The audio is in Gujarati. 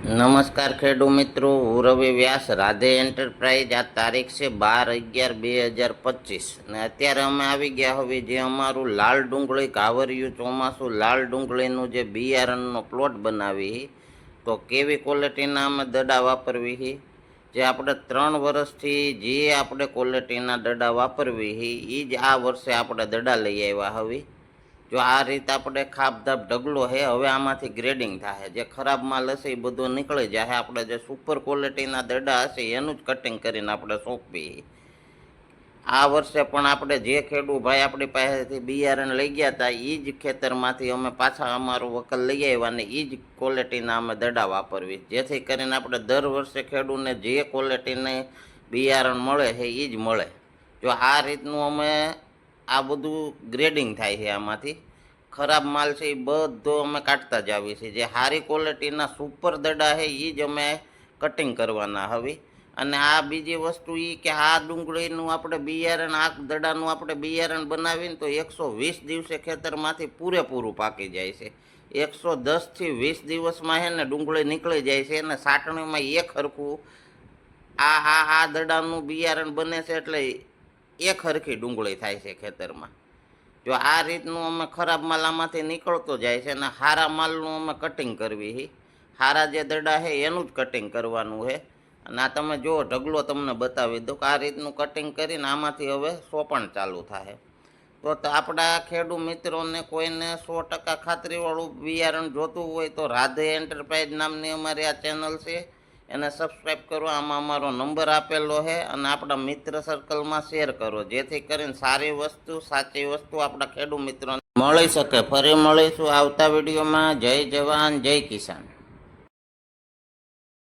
નમસ્કાર ખેડૂત મિત્રો, હું રવિ વ્યાસ, રાધે એન્ટરપ્રાઇઝ। આ તારીખ છે 12/11/2025 અને અત્યારે અમે આવી ગયા હવે જે અમારું લાલ ડુંગળી ઘાવરિયું ચોમાસું લાલ ડુંગળીનું જે બિયારણનો પ્લોટ બનાવી તો કેવી ક્વોલિટીના અમે દડા વાપરવી જે આપણે 3 વર્ષથી જે આપણે ક્વોલિટીના દડા વાપરવી એ જ આ વર્ષે આપણે દડા લઈ આવ્યા હવે। જો આ રીતે આપણે ખાપધાપ ઢગલો છે હવે આમાંથી ગ્રેડિંગ થાય, જે ખરાબ માલ હશે એ બધો નીકળી જાય। આપણે જે સુપર ક્વોલિટીના દડા હશે એનું જ કટિંગ કરીને આપણે સોંપવી। આ વર્ષે પણ આપણે જે ખેડૂત ભાઈ આપણી પાસેથી બિયારણ લઈ ગયા હતા એ જ ખેતરમાંથી અમે પાછા અમારું વકલ લઈ આવ્યા ને એ જ ક્વોલિટીના અમે દડા વાપરવી, જેથી કરીને આપણે દર વર્ષે ખેડૂતને જે ક્વોલિટીને બિયારણ મળે છે એ જ મળે। જો આ રીતનું અમે આ બધું ગ્રેડિંગ થાય છે, આમાંથી ખરાબ માલ છે એ બધો અમે કાઢતા જ આવીએ છીએ। જે સારી ક્વોલિટીના સુપર દડા છે એ જ અમે કટિંગ કરવાના હવે। અને આ બીજી વસ્તુ એ કે આ ડુંગળીનું આપણે બિયારણ આ દડાનું આપણે બિયારણ બનાવીને તો 120 દિવસે ખેતરમાંથી પૂરેપૂરું પાકી જાય છે। 110 થી 20 દિવસમાં છે ને ડુંગળી નીકળી જાય છે અને સાટણીમાં એક હરખું આ દડાનું બિયારણ બને છે એટલે એક હરખી ડુંગળી થાય છે ખેતરમાં। જો આ રીતનું અમે ખરાબ માલ આમાંથી નીકળતો જાય છે અને સારા માલનું અમે કટિંગ કરવી છે। સારા જે દડા છે એનું જ કટિંગ કરવાનું છે। અને આ તમે જો ઢગલો તમને બતાવી દો કે આ રીતનું કટિંગ કરીને આમાંથી હવે સોપણ ચાલુ થાય। તો આપણા ખેડૂત મિત્રોને કોઈને 100% ખાતરીવાળું બિયારણ જોતું હોય તો રાધે એન્ટરપ્રાઇઝ નામની અમારી આ ચેનલ છે, એને સબસ્ક્રાઈબ કરો। આમાં અમારો નંબર આપેલો છે અને આપણા મિત્ર સર્કલમાં શેર કરો, જેથી કરીને સારી વસ્તુ સાચી વસ્તુ આપણા ખેડૂત મિત્રોને મળી શકે। ફરી મળીશું આવતા વિડીયોમાં। જય જવાન જય કિસાન।